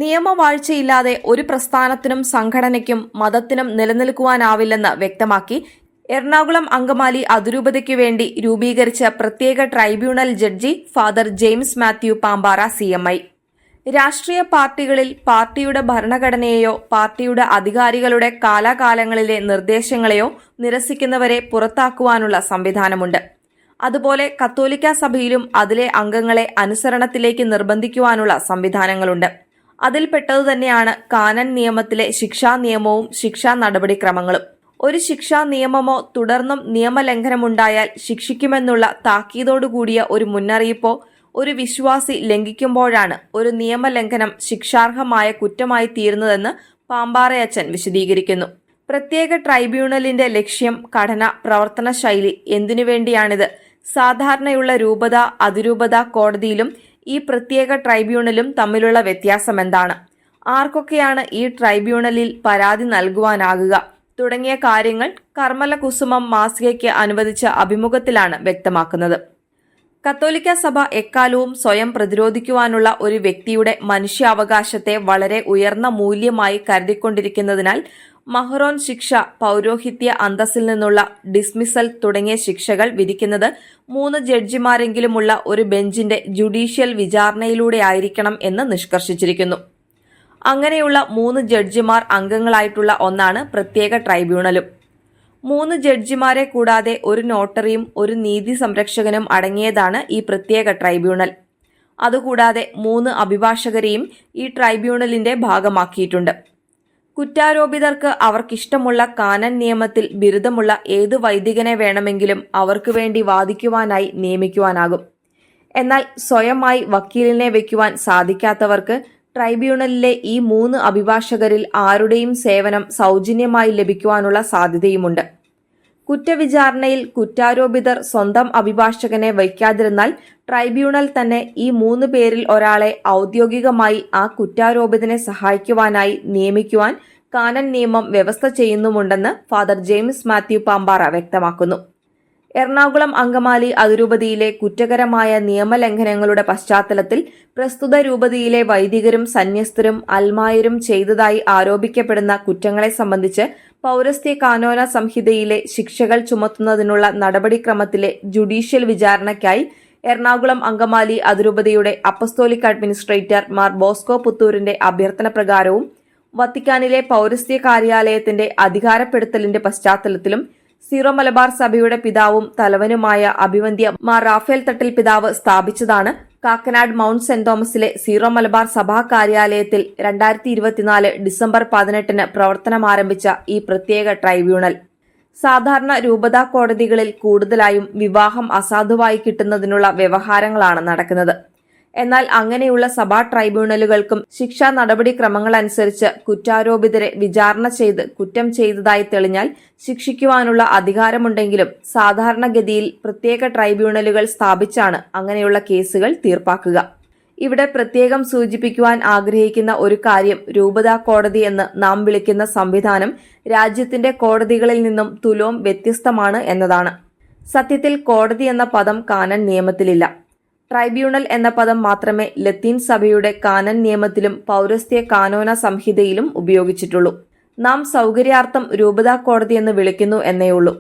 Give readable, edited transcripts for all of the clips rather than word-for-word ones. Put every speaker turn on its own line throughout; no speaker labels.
നിയമവാഴ്ചയില്ലാതെ ഒരു പ്രസ്ഥാനത്തിനും സംഘടനയ്ക്കും മതത്തിനും നിലനിൽക്കുവാനാവില്ലെന്ന് വ്യക്തമാക്കി എറണാകുളം അങ്കമാലി അതിരൂപതയ്ക്കു വേണ്ടി രൂപീകരിച്ച പ്രത്യേക tribunal judge father James Mathew Pampara CMI. രാഷ്ട്രീയ പാർട്ടികളിൽ പാർട്ടിയുടെ ഭരണഘടനയെയോ പാർട്ടിയുടെ അധികാരികളുടെ കാലാകാലങ്ങളിലെ നിർദ്ദേശങ്ങളെയോ നിരസിക്കുന്നവരെ പുറത്താക്കുവാനുള്ള സംവിധാനമുണ്ട്. അതുപോലെ കത്തോലിക്ക സഭയിലും അതിലെ അംഗങ്ങളെ അനുസരണത്തിലേക്ക് നിർബന്ധിക്കുവാനുള്ള സംവിധാനങ്ങളുണ്ട്. അതിൽപ്പെട്ടതു തന്നെയാണ് കാനൻ നിയമത്തിലെ ശിക്ഷാ നിയമവും ശിക്ഷാ നടപടിക്രമങ്ങളും. ഒരു ശിക്ഷാ നിയമമോ തുടർന്നും നിയമലംഘനമുണ്ടായാൽ ശിക്ഷിക്കുമെന്നുള്ള താക്കീതോടുകൂടിയ ഒരു മുന്നറിയിപ്പോ ഒരു വിശ്വാസി ലംഘിക്കുമ്പോഴാണ് ഒരു നിയമലംഘനം ശിക്ഷാർഹമായ കുറ്റമായി തീരുന്നതെന്ന് പാമ്പാറയച്ചൻ വിശദീകരിക്കുന്നു. പ്രത്യേക ട്രൈബ്യൂണലിന്റെ ലക്ഷ്യം, ഘടന, പ്രവർത്തന ശൈലി, എന്തിനുവേണ്ടിയാണിത്, സാധാരണയുള്ള രൂപത, അതിരൂപത കോടതിയിലും ഈ പ്രത്യേക ട്രൈബ്യൂണലും തമ്മിലുള്ള വ്യത്യാസമെന്താണ്, ആർക്കൊക്കെയാണ് ഈ ട്രൈബ്യൂണലിൽ പരാതി നൽകുവാനാകുക തുടങ്ങിയ കാര്യങ്ങൾ കർമ്മല കുസുമം മാസികയ്ക്ക് അനുവദിച്ച അഭിമുഖത്തിലാണ് വ്യക്തമാക്കുന്നത്. കത്തോലിക്ക സഭ എക്കാലവും സ്വയം പ്രതിരോധിക്കുവാനുള്ള ഒരു വ്യക്തിയുടെ മനുഷ്യാവകാശത്തെ വളരെ ഉയർന്ന മൂല്യമായി കരുതിക്കൊണ്ടിരിക്കുന്നതിനാൽ മഹ്റോൻ ശിക്ഷ, പൗരോഹിത്യ അന്തസ്സിൽ നിന്നുള്ള ഡിസ്മിസൽ തുടങ്ങിയ ശിക്ഷകൾ വിധിക്കുന്നത് 3 ജഡ്ജിമാരെങ്കിലുമുള്ള ഒരു ബെഞ്ചിന്റെ ജുഡീഷ്യൽ വിചാരണയിലൂടെയായിരിക്കണം എന്ന് നിഷ്കർഷിച്ചിരിക്കുന്നു. അങ്ങനെയുള്ള 3 ജഡ്ജിമാർ അംഗങ്ങളായിട്ടുള്ള ഒന്നാണ് പ്രത്യേക ട്രൈബ്യൂണലും. 3 ജഡ്ജിമാരെ കൂടാതെ ഒരു നോട്ടറിയും ഒരു നീതി സംരക്ഷകനും അടങ്ങിയതാണ് ഈ പ്രത്യേക ട്രൈബ്യൂണൽ. അതുകൂടാതെ 3 അഭിഭാഷകരെയും ഈ ട്രൈബ്യൂണലിന്റെ ഭാഗമാക്കിയിട്ടുണ്ട്. കുറ്റാരോപിതർക്ക് അവർക്കിഷ്ടമുള്ള കാനൻ നിയമത്തിൽ ബിരുദമുള്ള ഏത് വൈദികനെ വേണമെങ്കിലും അവർക്കു വേണ്ടി വാദിക്കുവാനായി നിയമിക്കുവാനാകും. എന്നാൽ സ്വയമായി വക്കീലിനെ വയ്ക്കുവാൻ സാധിക്കാത്തവർക്ക് ട്രൈബ്യൂണലിലെ ഈ 3 അഭിഭാഷകരിൽ ആരുടെയും സേവനം സൗജന്യമായി ലഭിക്കുവാനുള്ള സാധ്യതയുമുണ്ട്. കുറ്റവിചാരണയിൽ കുറ്റാരോപിതർ സ്വന്തം അഭിഭാഷകനെ വയ്ക്കാതിരുന്നാൽ ട്രൈബ്യൂണൽ തന്നെ ഈ 3 പേരിൽ ഒരാളെ ഔദ്യോഗികമായി ആ കുറ്റാരോപിതനെ സഹായിക്കുവാനായി നിയമിക്കുവാൻ കാനൻ നിയമം വ്യവസ്ഥ ചെയ്യുന്നുമുണ്ടെന്ന് ഫാദർ ജെയിംസ് മാത്യു പാമ്പാറ വ്യക്തമാക്കുന്നു. എറണാകുളം അങ്കമാലി അതിരൂപതയിലെ കുറ്റകരമായ നിയമലംഘനങ്ങളുടെ പശ്ചാത്തലത്തിൽ പ്രസ്തുത രൂപതയിലെ വൈദികരും സന്യസ്തരും അൽമായരും ചെയ്തതായി ആരോപിക്കപ്പെടുന്ന കുറ്റങ്ങളെ സംബന്ധിച്ച് പൗരസ്ത്യ കാനോന സംഹിതയിലെ ശിക്ഷകൾ ചുമത്തുന്നതിനുള്ള നടപടിക്രമത്തിലെ ജുഡീഷ്യൽ വിചാരണയ്ക്കായി എറണാകുളം അങ്കമാലി അതിരൂപതയുടെ അപ്പസ്തോലിക് അഡ്മിനിസ്ട്രേറ്റർ മാർ ബോസ്കോ പുത്തൂരിന്റെ അഭ്യർത്ഥന പ്രകാരവും വത്തിക്കാനിലെ പൗരസ്ത്യ കാര്യാലയത്തിന്റെ അധികാരപ്പെടുത്തലിന്റെ പശ്ചാത്തലത്തിലും സീറോ മലബാർ സഭയുടെ പിതാവും തലവനുമായ അഭിവന്ദ്യ മാർ റാഫേൽ തട്ടിൽ പിതാവ് സ്ഥാപിച്ചതാണ് കാക്കനാട് മൗണ്ട് സെന്റ് തോമസിലെ സീറോ മലബാർ സഭാ കാര്യാലയത്തിൽ 2024 ഡിസംബർ 18 പ്രവർത്തനമാരംഭിച്ച ഈ പ്രത്യേക ട്രൈബ്യൂണൽ. സാധാരണ രൂപതാ കോടതികളിൽ കൂടുതലായും വിവാഹം അസാധുവായി കിട്ടുന്നതിനുള്ള വ്യവഹാരങ്ങളാണ് നടക്കുന്നത്. എന്നാൽ അങ്ങനെയുള്ള സഭാ ട്രൈബ്യൂണലുകൾക്കും ശിക്ഷാ നടപടിക്രമങ്ങളനുസരിച്ച് കുറ്റാരോപിതരെ വിചാരണ ചെയ്ത് കുറ്റം ചെയ്തതായി തെളിഞ്ഞാൽ ശിക്ഷിക്കുവാനുള്ള അധികാരമുണ്ടെങ്കിലും സാധാരണഗതിയിൽ പ്രത്യേക ട്രൈബ്യൂണലുകൾ സ്ഥാപിച്ചാണ് അങ്ങനെയുള്ള കേസുകൾ തീർപ്പാക്കുക. ഇവിടെ പ്രത്യേകം സൂചിപ്പിക്കുവാൻ ആഗ്രഹിക്കുന്ന ഒരു കാര്യം, രൂപതാ കോടതി എന്ന് നാം വിളിക്കുന്ന സംവിധാനം രാജ്യത്തിന്റെ കോടതികളിൽ നിന്നും തുലോം വ്യത്യസ്തമാണ് എന്നതാണ്. സത്യത്തിൽ കോടതി എന്ന പദം കാനൻ നിയമത്തിലില്ല. ട്രൈബ്യൂണൽ എന്ന പദം മാത്രമേ ലത്തീൻ സഭയുടെ കാനൻ നിയമത്തിലും പൗരസ്ത്യ കാനോന സംഹിതയിലും ഉപയോഗിച്ചിട്ടുള്ളൂ. നാം സൗകര്യാർത്ഥം രൂപതാ കോടതി എന്ന് വിളിക്കുന്നു എന്നേയുള്ളൂ.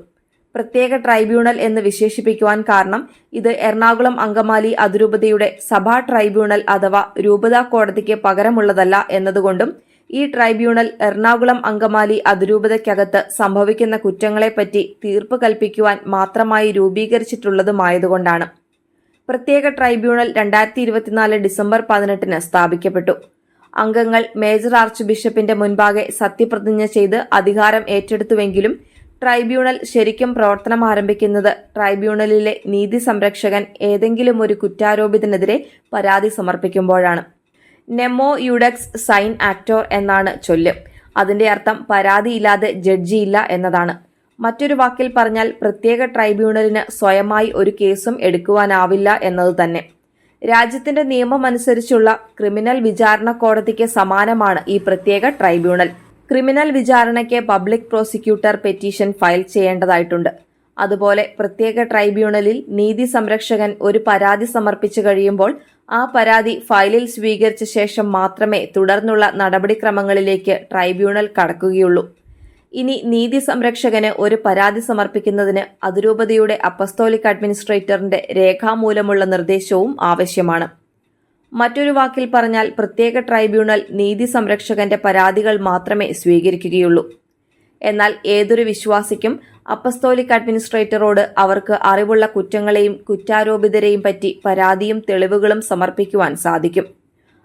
പ്രത്യേക ട്രൈബ്യൂണൽ എന്ന് വിശേഷിപ്പിക്കുവാൻ കാരണം ഇത് എറണാകുളം അങ്കമാലി അതിരൂപതയുടെ സഭാ ട്രൈബ്യൂണൽ അഥവാ രൂപതാ കോടതിക്ക് പകരമുള്ളതല്ല എന്നതുകൊണ്ടും ഈ ട്രൈബ്യൂണൽ എറണാകുളം അങ്കമാലി അതിരൂപതയ്ക്കകത്ത് സംഭവിക്കുന്ന കുറ്റങ്ങളെപ്പറ്റി തീർപ്പ് കൽപ്പിക്കുവാൻ മാത്രമായി രൂപീകരിച്ചിട്ടുള്ളതുമായതുകൊണ്ടാണ്. പ്രത്യേക ട്രൈബ്യൂണൽ 2024 ഡിസംബർ 18 സ്ഥാപിക്കപ്പെട്ടു. അംഗങ്ങൾ മേജർ ആർച്ച് ബിഷപ്പിന്റെ മുൻപാകെ സത്യപ്രതിജ്ഞ ചെയ്ത് അധികാരം ഏറ്റെടുത്തുവെങ്കിലും ട്രൈബ്യൂണൽ ശരിക്കും പ്രവർത്തനം ആരംഭിക്കുന്നത് ട്രൈബ്യൂണലിലെ നീതി സംരക്ഷകൻ ഏതെങ്കിലും ഒരു കുറ്റാരോപിതനെതിരെ പരാതി സമർപ്പിക്കുമ്പോഴാണ്. നെമോ യുഡെക്സ് സൈൻ ആക്ടോർ എന്നാണ് ചൊല്ല്. അതിന്റെ അർത്ഥം പരാതിയില്ലാതെ ജഡ്ജിയില്ല എന്നതാണ്. മറ്റൊരു വാക്കിൽ പറഞ്ഞാൽ പ്രത്യേക ട്രൈബ്യൂണലിന് സ്വയമായി ഒരു കേസും എടുക്കുവാനാവില്ല എന്നതുതന്നെ. രാജ്യത്തിന്റെ നിയമമനുസരിച്ചുള്ള ക്രിമിനൽ വിചാരണ കോടതിക്ക് സമാനമാണ് ഈ പ്രത്യേക ട്രൈബ്യൂണൽ. ക്രിമിനൽ വിചാരണയ്ക്ക് പബ്ലിക് പ്രോസിക്യൂട്ടർ പെറ്റീഷൻ ഫയൽ ചെയ്യേണ്ടതായിട്ടുണ്ട്. അതുപോലെ പ്രത്യേക ട്രൈബ്യൂണലിൽ നീതി സംരക്ഷകൻ ഒരു പരാതി സമർപ്പിച്ചു കഴിയുമ്പോൾ ആ പരാതി ഫയലിൽ സ്വീകരിച്ച ശേഷം മാത്രമേ തുടർന്നുള്ള നടപടിക്രമങ്ങളിലേക്ക് ട്രൈബ്യൂണൽ കടക്കുകയുള്ളൂ. ഇനി നീതി സംരക്ഷകന് ഒരു പരാതി സമർപ്പിക്കുന്നതിന് അതിരൂപതയുടെ അപ്പസ്തോലിക് അഡ്മിനിസ്ട്രേറ്ററിന്റെ രേഖാമൂലമുള്ള നിർദ്ദേശവും ആവശ്യമാണ്. മറ്റൊരു വാക്കിൽ പറഞ്ഞാൽ പ്രത്യേക ട്രൈബ്യൂണൽ നീതി സംരക്ഷകന്റെ പരാതികൾ മാത്രമേ സ്വീകരിക്കുകയുള്ളൂ. എന്നാൽ ഏതൊരു വിശ്വാസിക്കും അപ്പസ്തോലിക് അഡ്മിനിസ്ട്രേറ്ററോട് അവർക്ക് അറിവുള്ള കുറ്റങ്ങളെയും കുറ്റാരോപിതരെയും പറ്റി പരാതിയും തെളിവുകളും സമർപ്പിക്കുവാൻ സാധിക്കും.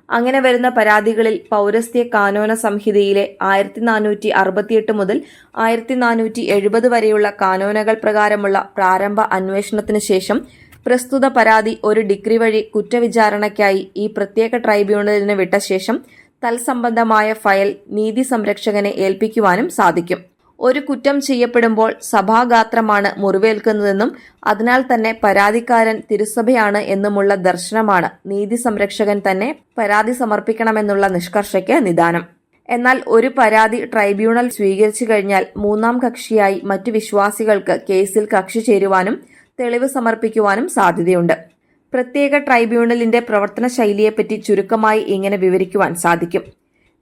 അങ്ങനെ വരുന്ന പരാതികളിൽ പൗരസ്ത്യ കാനോന സംഹിതയിലെ 1468 മുതൽ 1470 വരെയുള്ള കാനോനകൾ പ്രകാരമുള്ള പ്രാരംഭ അന്വേഷണത്തിനു ശേഷം പ്രസ്തുത പരാതി ഒരു ഡിഗ്രി വഴി കുറ്റവിചാരണയ്ക്കായി ഈ പ്രത്യേക ട്രൈബ്യൂണലിന് വിട്ട ശേഷം തൽസംബന്ധമായ ഫയൽ നീതി സംരക്ഷകനെ ഏൽപ്പിക്കുവാനും സാധിക്കും. ഒരു കുറ്റം ചെയ്യപ്പെടുമ്പോൾ സഭാഗാത്രമാണ് മുറിവേൽക്കുന്നതെന്നും അതിനാൽ തന്നെ പരാതിക്കാരൻ തിരുസഭയാണ് എന്നുമുള്ള ദർശനമാണ് നീതി സംരക്ഷകൻ തന്നെ പരാതി സമർപ്പിക്കണമെന്നുള്ള നിഷ്കർഷയ്ക്ക് നിദാനം. എന്നാൽ ഒരു പരാതി ട്രൈബ്യൂണൽ സ്വീകരിച്ചു കഴിഞ്ഞാൽ മൂന്നാം കക്ഷിയായി മറ്റു വിശ്വാസികൾക്ക് കേസിൽ കക്ഷി ചേരുവാനും തെളിവ് സമർപ്പിക്കുവാനും സാധ്യതയുണ്ട്. പ്രത്യേക ട്രൈബ്യൂണലിന്റെ പ്രവർത്തന ശൈലിയെപ്പറ്റി ചുരുക്കമായി ഇങ്ങനെ വിവരിക്കുവാൻ സാധിക്കും.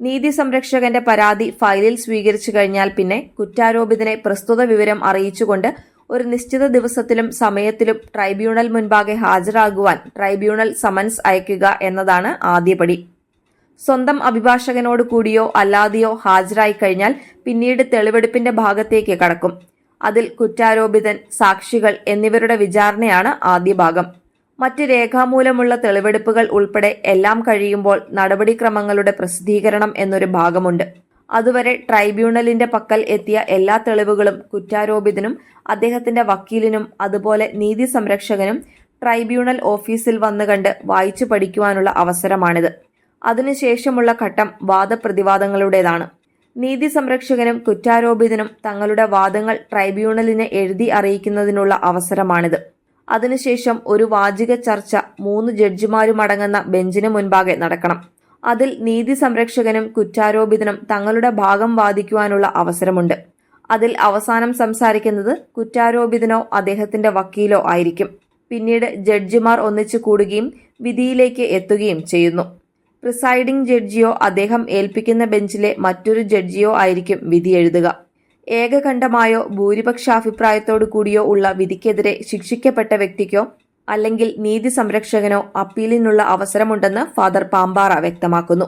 നീതി സംരക്ഷകന്റെ പരാതി ഫയലിൽ സ്വീകരിച്ചു കഴിഞ്ഞാൽ പിന്നെ കുറ്റാരോപിതനെ പ്രസ്തുത വിവരം അറിയിച്ചുകൊണ്ട് ഒരു നിശ്ചിത ദിവസത്തിലും സമയത്തിലും ട്രൈബ്യൂണൽ മുൻപാകെ ഹാജരാകുവാൻ ട്രൈബ്യൂണൽ സമൻസ് അയക്കുക എന്നതാണ് ആദ്യപടി. സ്വന്തം അഭിഭാഷകനോട് കൂടിയോ അല്ലാതെയോ ഹാജരായി കഴിഞ്ഞാൽ പിന്നീട് തെളിവെടുപ്പിന്റെ ഭാഗത്തേക്ക് കടക്കും. അതിൽ കുറ്റാരോപിതൻ, സാക്ഷികൾ എന്നിവരുടെ വിചാരണയാണ് ആദ്യ ഭാഗം. മറ്റ് രേഖാമൂലമുള്ള തെളിവെടുപ്പുകൾ ഉൾപ്പെടെ എല്ലാം കഴിയുമ്പോൾ നടപടിക്രമങ്ങളുടെ പ്രസിദ്ധീകരണം എന്നൊരു ഭാഗമുണ്ട്. അതുവരെ ട്രൈബ്യൂണലിന്റെ പക്കൽ എത്തിയ എല്ലാ തെളിവുകളും കുറ്റാരോപിതനും അദ്ദേഹത്തിന്റെ വക്കീലിനും അതുപോലെ നീതി സംരക്ഷകനും ട്രൈബ്യൂണൽ ഓഫീസിൽ വന്നു കണ്ട് വായിച്ചു പഠിക്കുവാനുള്ള അവസരമാണിത്. അതിനുശേഷമുള്ള ഘട്ടം വാദപ്രതിവാദങ്ങളുടേതാണ്. നീതി സംരക്ഷകനും കുറ്റാരോപിതനും തങ്ങളുടെ വാദങ്ങൾ ട്രൈബ്യൂണലിനെ എഴുതി അറിയിക്കുന്നതിനുള്ള അവസരമാണിത്. അതിനുശേഷം ഒരു വാചിക ചർച്ച 3 ജഡ്ജിമാരുമടങ്ങുന്ന ബെഞ്ചിന് മുൻപാകെ നടക്കണം. അതിൽ നീതി സംരക്ഷകനും കുറ്റാരോപിതനും തങ്ങളുടെ ഭാഗം വാദിക്കുവാനുള്ള അവസരമുണ്ട്. അതിൽ അവസാനം സംസാരിക്കുന്നത് കുറ്റാരോപിതനോ അദ്ദേഹത്തിന്റെ വക്കീലോ ആയിരിക്കും. പിന്നീട് ജഡ്ജിമാർ ഒന്നിച്ചു കൂടുകയും വിധിയിലേക്ക് എത്തുകയും ചെയ്യുന്നു. പ്രിസൈഡിംഗ് ജഡ്ജിയോ അദ്ദേഹം ഏൽപ്പിക്കുന്ന ബെഞ്ചിലെ മറ്റൊരു ജഡ്ജിയോ ആയിരിക്കും വിധി എഴുതുക. ഏകകണ്ഠമായോ ഭൂരിപക്ഷാഭിപ്രായത്തോടു കൂടിയോ ഉള്ള വിധിക്കെതിരെ ശിക്ഷിക്കപ്പെട്ട വ്യക്തിക്കോ അല്ലെങ്കിൽ നീതി സംരക്ഷകനോ അപ്പീലിനുള്ള അവസരമുണ്ടെന്ന് ഫാദർ പാമ്പാറ വ്യക്തമാക്കുന്നു.